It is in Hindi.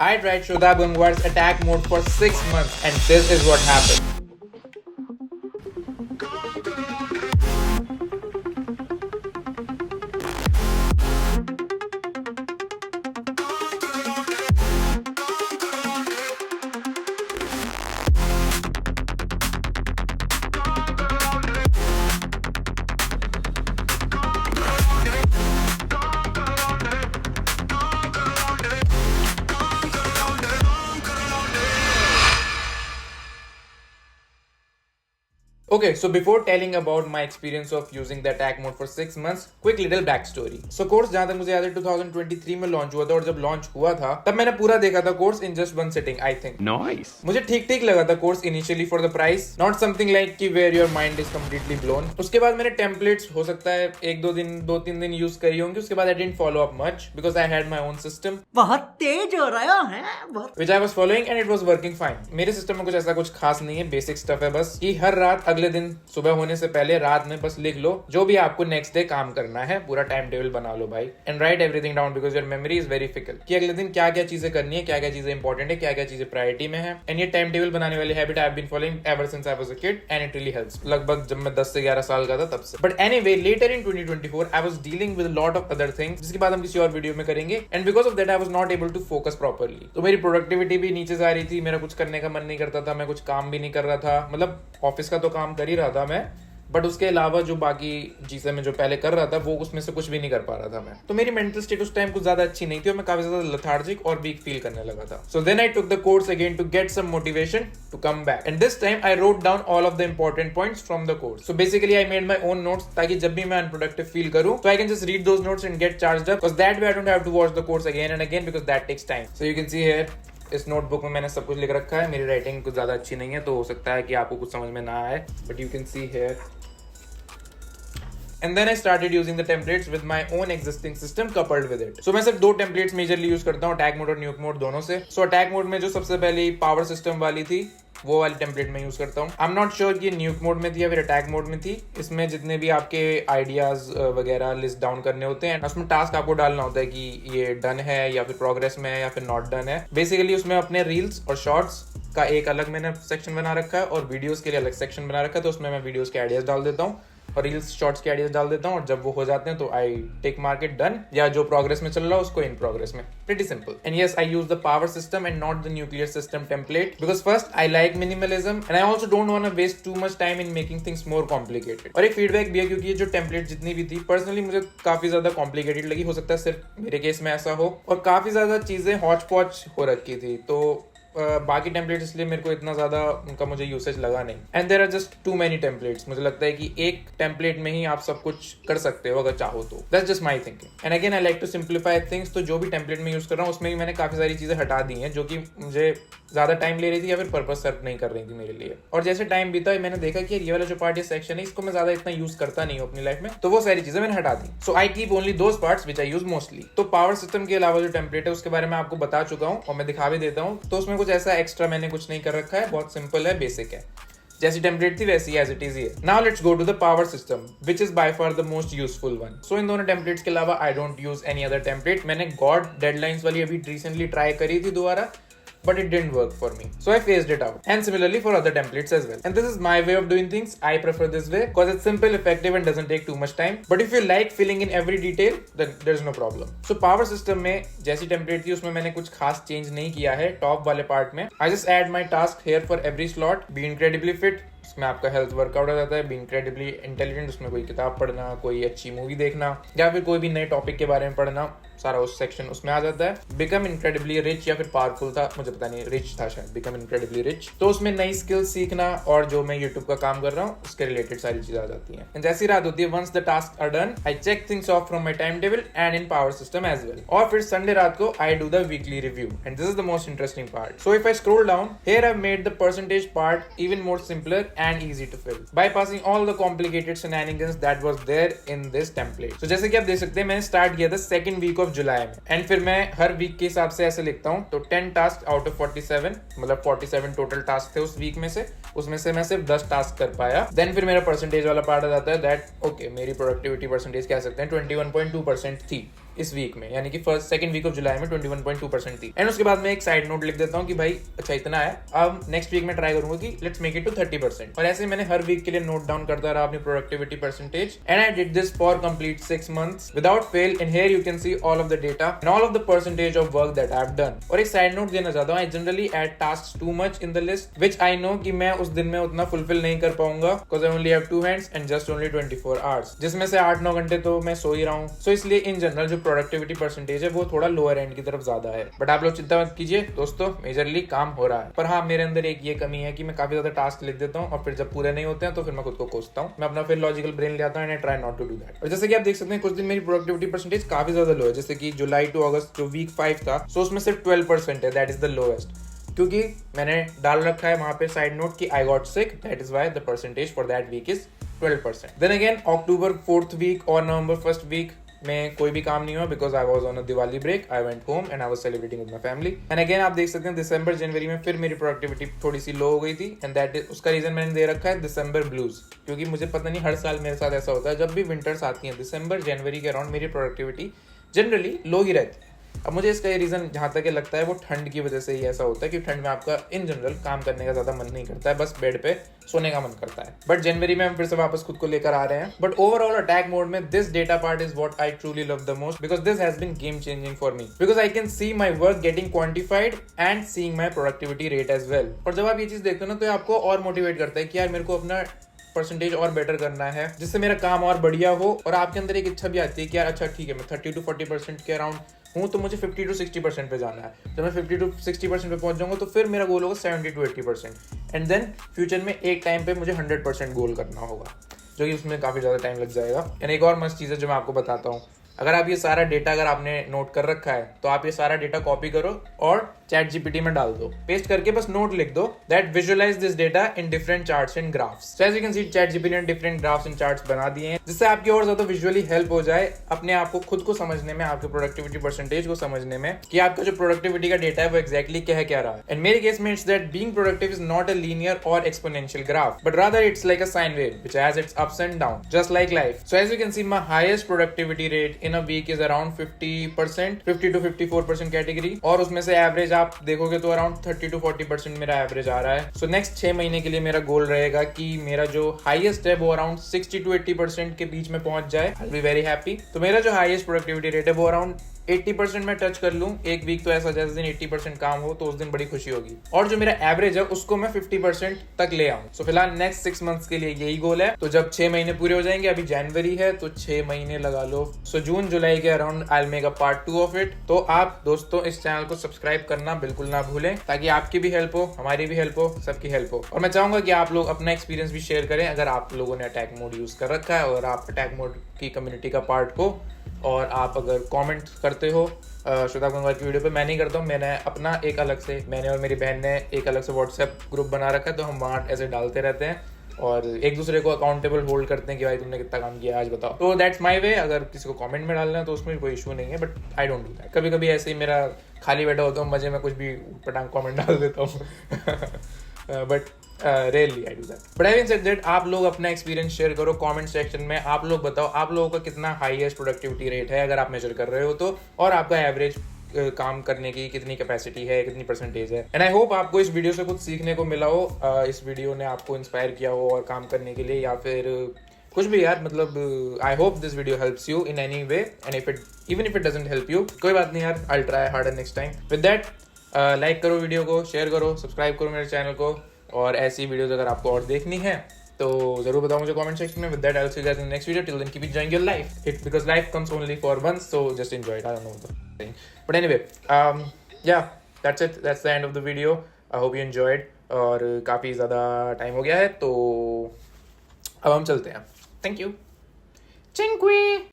I tried Shraddha Gangwar's attack mode for 6 months and this is what happened. Okay, so before telling about my experience of using the attack mode for 6 months, quick little backstory. So course जहां तक मुझे याद है 2023 में लॉन्च हुआ था और जब लॉन्च हुआ था तब मैंने पूरा देखा था course in just one sitting I think. Nice. मुझे ठीक ठीक लगा था course initially for the price, not something like कि where your mind is completely blown. उसके बाद मैंने टेम्पलेट्स हो सकता है 1-2 दिन यूज करी होंगी. उसके बाद I didn't follow up much because I had my own system बहुत तेज हो रहा है which I was following and it was working fine. मेरे सिस्टम में कुछ ऐसा कुछ खास नहीं है, बेसिक स्टफ है बस कि हर रात अगले दिन सुबह होने से पहले रात में बस लिख लो जो भी आपको नेक्स्ट डे काम करना है, पूरा टाइम टेबल बना लो भाई and write everything down because your memory is very fickle कि अगले दिन क्या क्या चीजें करनी है, क्या क्या चीजें इंपॉर्टेंट है, क्या क्या चीजें प्रायोरिटी में है. एंड ये टाइम टेबल बनाने वाली habit I have been following ever since I was a kid and it really helps. लगभग जब मैं 10 से 11 साल का था तब से. But anyway later in 2024 I was dealing with lot of other things जिसकी बात हम किसी और वीडियो में करेंगे and because of that I was not able to focus properly. तो मेरी प्रोडक्टिविटी भी नीचे जा रही थी, मेरा कुछ करने का मन नहीं करता था, मैं कुछ काम भी नहीं कर रहा था. मतलब ऑफिस का तो काम कर ही रहा था मैं, बट उसके अलावा जो बाकी चीजें मैं जो पहले कर रहा था वो उसमें से कुछ भी नहीं कर पा रहा था मैं. तो मेरी मेंटल स्टेट उस टाइम कुछ ज्यादा अच्छी नहीं थी और मैं काफी ज्यादा लेथार्जिक और वीक फील करने लगा था. So then I took the course again to get some motivation to come back and this time I wrote down all of the important points from the course. So basically I made my own notes ताकि जब भी मैं अनप्रोडक्टिव फील करूं तो I can just read those notes and get charged up because that way I don't have to watch the course again and again because that takes time. So you can see here इस नोटबुक में मैंने सब कुछ लिख रखा है. मेरी राइटिंग कुछ ज्यादा अच्छी नहीं है तो हो सकता है कि आपको कुछ समझ में ना आए, but you can see here. And then I started using the templates with my own existing system coupled with it. So मैं सिर्फ 2 templates majorly use करता हूँ, attack mode और nuke mode दोनों से. So attack mode में जो सबसे पहले power system वाली थी वो वाली टेम्पलेट में यूज करता हूँ. आई एम नॉट श्योर कि ये न्यूक मोड में थी या फिर अटैक मोड में थी. इसमें जितने भी आपके आइडियाज वगैरह लिस्ट डाउन करने होते हैं उसमें टास्क आपको डालना होता है कि ये डन है या फिर प्रोग्रेस में है या फिर नॉट डन है. बेसिकली उसमें अपने रील्स और शॉर्ट्स का एक अलग मैंने सेक्शन बना रखा है और वीडियोस के लिए अलग सेक्शन बना रखा है. तो उसमें मैं वीडियोस के आइडियाज डाल देता हूँ और रील्स शॉर्ट्स के आइडियाज डाल देता हूँ और जब वो हो जाते हैं तो I take mark it done या जो प्रोग्रेस में चल रहा है उसको इन प्रोग्रेस में. Pretty simple. And yes I use the power system and not the nuclear system template because first I like minimalism and I also don't want to waste too much time in making things more complicated. और एक फीडबैक भी है क्योंकि ये जो टेम्पलेट जितनी भी थी पर्सनली मुझे काफी ज्यादा कॉम्प्लिकेटेड लगी. हो सकता है सिर्फ मेरे केस में ऐसा हो और काफी ज्यादा चीजें हॉच पॉच हो रखी थी तो बाकी टेम्पलेट इसलिए मेरे को इतना ज्यादा उनका मुझे यूसेज लगा नहीं. And there are just too many templates. मुझे लगता है कि एक टेम्पलेट में ही आप सब कुछ कर सकते हो अगर चाहो तो. That's just my thinking. And again I like to simplify things. तो जो भी टेम्पलेट में यूज कर रहा हूँ उसमें भी मैंने काफी सारी चीजें हटा दी हैं जो कि मुझे ज्यादा टाइम ले रही थी या फिर पर्पस सर्व नहीं कर रही थी मेरे लिए. और जैसे टाइम बीता मैंने देखा कि ये वाला जो पार्ट ये सेक्शन है इसको मैं ज्यादा इतना यूज करता नहीं हूँ अपनी लाइफ में, तो वो सारी चीजें मैंने हटा दी. So I keep only those parts which I use mostly. तो पावर सिस्टम के अलावा जो टेम्पलेट है उसके बारे में आपको बता चुका हूँ और मैं दिखा भी देता हूँ. तो उसमें कुछ ऐसा एक्स्ट्रा मैंने कुछ नहीं कर रखा है, बहुत सिंपल है, बेसिक है. जैसी टेम्पलेट थी वैसी एज इट इज है. Now let's go to the power system which is by far the most useful one. So in दोनों टेम्पलेट्स के अलावा I don't use any other template. मैंने गॉड डेडलाइंस वाली अभी रिसेंटली ट्राई करी थी दोबारा but it didn't work for me. So I phased it out. And similarly for other templates as well. And this is my way of doing things. I prefer this way because it's simple, effective and doesn't take too much time. But if you like filling in every detail, then there's no problem. So power system में जैसी template थी उसमें मैंने कुछ खास change नहीं किया है top वाले part में. I just add my task here for every slot. Be incredibly fit. उसमें आपका हेल्थ वर्कआउट आ जाता है. बी इनक्रेडिबली इंटेलिजेंट उसमें कोई किताब पढ़ना, कोई अच्छी मूवी देखना या फिर कोई भी नए टॉपिक के बारे में पढ़ना, सारा उस सेक्शन उसमें आ जाता है. बिकम इनक्रेडिबली रिच या फिर पावरफुल था, मुझे पता नहीं, रिच था शायद, बिकम इनक्रेडिबली रिच. तो उसमें नई स्किल्स सीखना और जो मैं यूट्यूब का काम कर रहा हूँ उसके रिलेटेड सारी चीजें आ जाती हैं. जैसी रात होती है once the task are done I check things off from my time table and in power system as well. और फिर संडे रात को I do the weekly review and this is the most interesting part. So if I scroll down here I made the percentage part even more simpler and easy to fill bypassing all the complicated shenanigans that was there in this template. So जैसे कि आप देख सकते हैं मैंने स्टार्ट किया था सेकंड वीक ऑफ जुलाई में एंड फिर मैं हर वीक के हिसाब से ऐसे लिखता हूँ. तो 10 टास्क आउट ऑफ 47 मतलब 47 टोटल टास्क थे उस वीक में से, उसमें से मैं सिर्फ 10 टास्क कर पाया. देन फिर मेरा परसेंटेज वाला पार्ट आ जाता है दैट ओके मेरी प्रोडक्टिविटी परसेंटेज कह सकते हैं 21.2% थी इस वीक में, यानी कि सेकंड वीक ऑफ जुलाई में 21.2% थी। एंड उसके बाद मैं एक साइड नोट लिख देता हूँ कि भाई अच्छा इतना है, अब नेक्स्ट वीक में ट्राई करूंगा कि लेट्स मेक इट टू 30%। और ऐसे मैंने हर वीक के लिए नोट डाउन करता रहा अपनी productivity percentage, and I did this for complete 6 months without fail. In here you can see all of the data and all of the percentage of work that I have done. और एक साइड नोट देना चाहता हूँ, I generally add tasks too much in the list which I know कि मैं उस दिन में उतना फुलफिल नहीं कर पाऊंगा, because I only have 2 hands and just only 24 hours, जिसमें से 8-9 घंटे तो मैं सो ही रहा हूँ। सो इसलिए इन जनरल जो प्रोडक्टिविटी परसेंटेज है वो थोड़ा लोअर एंड की तरफ ज्यादा है। बट आप लोग चिंता मत कीजिए दोस्तों, मेजरली काम हो रहा है। पर हाँ, मेरे अंदर एक ये कमी है कि मैं काफी ज्यादा टास्क लिख देता हूँ और फिर जब पूरे नहीं होते हैं तो फिर मैं खुद को कोसता हूँ। मैं अपना फिर लॉजिकल ब्रेन ले आता हूँ and I try not to do that. और जैसे कि आप देख सकते हैं कुछ दिन मेरी प्रोडक्टिविटी परसेंटेज काफी ज्यादा लो है, जैसे कि जुलाई टू अगस्त जो वीक 5 था, सो उसमें सिर्फ 12% है, दैट इज द लोएस्ट, क्योंकि मैंने डाल रखा है वहां पे साइड नोट कि I got sick, that is why the percentage for that week is 12%। Then again October 4th week और नवंबर 1st वीक में कोई भी काम नहीं हुआ, because I was on a Diwali break, I went home and I was celebrating with my family. And again आप देख सकते हैं दिसंबर जनवरी में फिर मेरी प्रोडक्टिविटी थोड़ी सी लो हो गई थी, एंड दैट इज, उसका रीजन मैंने दे रखा है दिसंबर ब्लूज, क्योंकि मुझे पता नहीं हर साल मेरे साथ ऐसा होता है, जब भी विंटर्स आती हैं दिसंबर जनवरी के अराउंड मेरी प्रोडक्टिविटी जनरली लो ही रहती है। अब मुझे इसका ये रीजन जहां तक लगता है वो ठंड की वजह से ही ऐसा होता है कि ठंड में आपका इन जनरल काम करने का ज्यादा मन नहीं करता है, बस बेड पे सोने का मन करता है। बट जनवरी में हम फिर से वापस खुद को लेकर आ रहे हैं। बट ओवरऑल अटैक मोड में this data part is what I truly love the most, because this has been game changing for me, because I can see my work getting quantified and seeing my productivity rate as well. और जब आप ये चीज देखते हो ना तो आपको और मोटिवेट करता है कि यार मेरे को अपना परसेंटेज और बेटर करना है, जिससे मेरा काम और बढ़िया हो। और आपके अंदर एक इच्छा भी आती है कि यार अच्छा ठीक है, मैं 30 to 40% के अराउंड हूँ तो मुझे 50 to 60% पे जाना है। जब मैं 50 to 60% पे पहुंच जाऊंगा तो फिर मेरा गोल होगा 70 to 80%, एंड देन फ्यूचर में एक टाइम पे मुझे 100% गोल करना होगा, जो कि उसमें काफी ज्यादा टाइम लग जाएगा। एंड एक और मस्त चीज है जो मैं आपको बताता हूँ, अगर आप ये सारा डेटा अगर आपने नोट कर रखा है तो आप ये सारा डेटा कॉपी करो और चैट जीपीटी में डाल दो, पेस्ट करके बस नोट लिख दो that visualize this data in different charts and graphs. So as you can see ChatGPT ने डिफरेंट ग्राफ्स एंड चार्ट्स बना दिए हैं, जिससे आपकी और ज्यादा विजुअली हेल्प हो जाए अपने आप को खुद को समझने में, आपके प्रोडक्टिविटी परसेंटेज को समझने में कि आपका जो प्रोडक्टिविटी का डेटा है वो एक्जैक्टली कह रहा है। एंड मेरे केस में it's that being productive is not a linear और exponential graph, but rather it's like a sine wave which has its ups and down just like life. So as you can see my highest productivity rate in a week is around 50%, 50 to 54% category, और उसमें से एवरेज आप देखोगे तो अराउंड 30 to 40% मेरा एवरेज आ रहा है। सो नेक्स्ट 6 महीने के लिए मेरा गोल रहेगा कि मेरा जो हाईएस्ट है वो अराउंड 60 to 80% के बीच में पहुंच जाए। I will be very happy. तो मेरा जो हाईएस्ट प्रोडक्टिविटी रेट है वो अराउंड 80% में टच कर लूं एक वीक, तो ऐसा जिस दिन 80% काम हो तो उस दिन बड़ी खुशी होगी। और जो मेरा एवरेज है उसको मैं 50% तक ले आऊं। सो फिलहाल नेक्स्ट 6 मंथ्स के लिए यही गोल है। तो जब 6 महीने पूरे हो जाएंगे, अभी जनवरी है तो 6 महीने लगा लो, सो जून जुलाई के around I will make a part 2 of it. तो आप दोस्तों इस चैनल को सब्सक्राइब करना बिल्कुल ना भूलें, ताकि आपकी भी हेल्प हो, हमारी भी हेल्प हो, सबकी हेल्प हो। और मैं चाहूंगा कि आप लोग अपना एक्सपीरियंस भी शेयर करें अगर आप लोगों ने अटैक मोड यूज कर रखा है और आप अटैक मोड की कम्युनिटी का पार्ट हो, और आप अगर कमेंट करते हो श्वेता गंगवार की वीडियो पे। मैं नहीं करता हूँ, मैंने अपना एक अलग से, मैंने और मेरी बहन ने एक अलग से व्हाट्सएप ग्रुप बना रखा है, तो हम वहाँ ऐसे डालते रहते हैं और एक दूसरे को अकाउंटेबल होल्ड करते हैं कि भाई तुमने कितना काम किया आज बताओ। तो दैट्स माय वे। अगर किसी को कमेंट में डालना है तो उसमें कोई इशू नहीं है, but I don't do that. कभी कभी ऐसे ही मेरा खाली बैठा होता हूँ, मजे में कुछ भी पटांग कमेंट डाल देता हूँ but rarely I do that. But having said that, आप लोग अपना एक्सपीरियंस शेयर करो कमेंट सेक्शन में। आप लोग बताओ आप लोगों का कितना हाईएस्ट प्रोडक्टिविटी रेट है अगर आप मेजर कर रहे हो तो, और आपका एवरेज काम करने की कितनी कैपेसिटी है, कितनी परसेंटेज है। एंड आई होप आपको इस वीडियो से कुछ सीखने को मिला हो, इस वीडियो ने आपको इंस्पायर किया हो और काम करने के लिए, या फिर कुछ भी यार, मतलब I hope this video helps you in any way. And even if it doesn't help you, कोई बात नहीं यार, I will try harder next time. With that, like करो वीडियो को, शेयर करो, सब्सक्राइब करो मेरे चैनल को, और ऐसी वीडियोस अगर आपको और देखनी है तो जरूर बताओ मुझे कमेंट सेक्शन में। With that I will see you guys in the next video. Till then keep enjoying your life, it because life comes only for once, so just enjoy it. I don't know the thing, but anyway yeah that's it, that's the end of the video. I hope you enjoyed, और काफी ज्यादा टाइम हो गया है तो अब हम चलते हैं। Thank you. चिंक्वी।